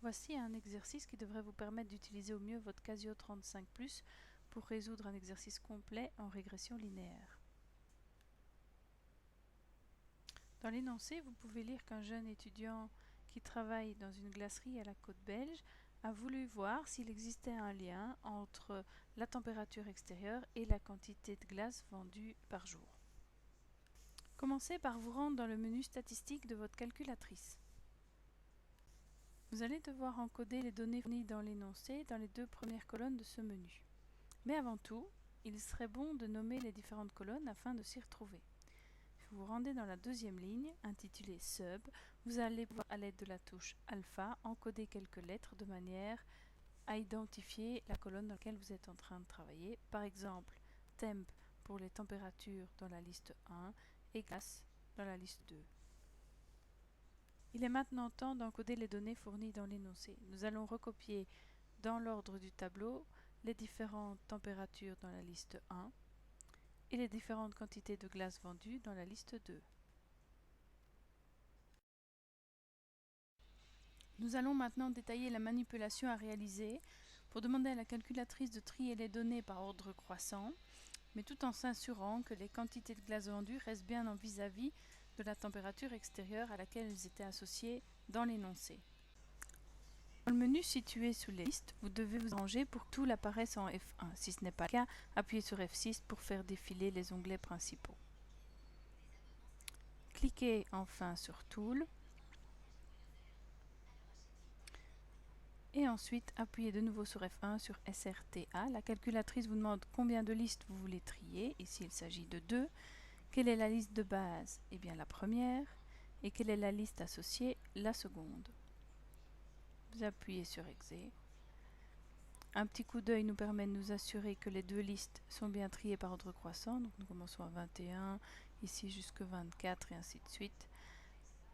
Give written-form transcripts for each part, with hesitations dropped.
Voici un exercice qui devrait vous permettre d'utiliser au mieux votre Casio 35+ pour résoudre un exercice complet en régression linéaire. Dans l'énoncé, vous pouvez lire qu'un jeune étudiant qui travaille dans une glacerie à la côte belge a voulu voir s'il existait un lien entre la température extérieure et la quantité de glace vendue par jour. Commencez par vous rendre dans le menu statistique de votre calculatrice. Vous allez devoir encoder les données fournies dans l'énoncé dans les deux premières colonnes de ce menu. Mais avant tout, il serait bon de nommer les différentes colonnes afin de s'y retrouver. Si vous vous rendez dans la deuxième ligne, intitulée Sub, vous allez pouvoir, à l'aide de la touche Alpha, encoder quelques lettres de manière à identifier la colonne dans laquelle vous êtes en train de travailler. Par exemple, Temp pour les températures dans la liste 1 et Gas dans la liste 2. Il est maintenant temps d'encoder les données fournies dans l'énoncé. Nous allons recopier dans l'ordre du tableau les différentes températures dans la liste 1 et les différentes quantités de glace vendues dans la liste 2. Nous allons maintenant détailler la manipulation à réaliser pour demander à la calculatrice de trier les données par ordre croissant, mais tout en s'assurant que les quantités de glace vendues restent bien en vis-à-vis de la température extérieure à laquelle elles étaient associées dans l'énoncé. Dans le menu situé sous les listes, vous devez vous arranger pour que tout apparaisse en F1. Si ce n'est pas le cas, appuyez sur F6 pour faire défiler les onglets principaux. Cliquez enfin sur Tool et ensuite appuyez de nouveau sur F1 sur SRTA. La calculatrice vous demande combien de listes vous voulez trier. Ici, il s'agit de 2. Quelle est la liste de base? Eh bien, la première. Et quelle est la liste associée? La seconde. Vous appuyez sur Exé. Un petit coup d'œil nous permet de nous assurer que les deux listes sont bien triées par ordre croissant. Donc nous commençons à 21, ici jusque 24 et ainsi de suite.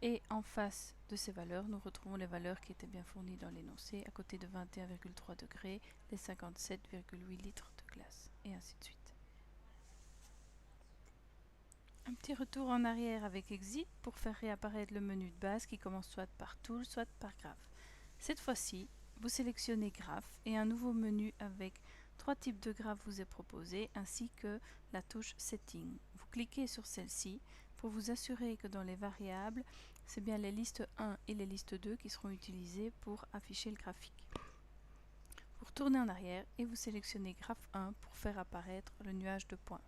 Et en face de ces valeurs, nous retrouvons les valeurs qui étaient bien fournies dans l'énoncé, à côté de 21,3 degrés, les 57,8 litres de glace, et ainsi de suite. Un petit retour en arrière avec Exit pour faire réapparaître le menu de base qui commence soit par Tool, soit par Graph. Cette fois-ci, vous sélectionnez Graph et un nouveau menu avec 3 types de graphes vous est proposé ainsi que la touche Setting. Vous cliquez sur celle-ci pour vous assurer que dans les variables, c'est bien les listes 1 et les listes 2 qui seront utilisées pour afficher le graphique. Vous retournez en arrière et vous sélectionnez Graph 1 pour faire apparaître le nuage de points.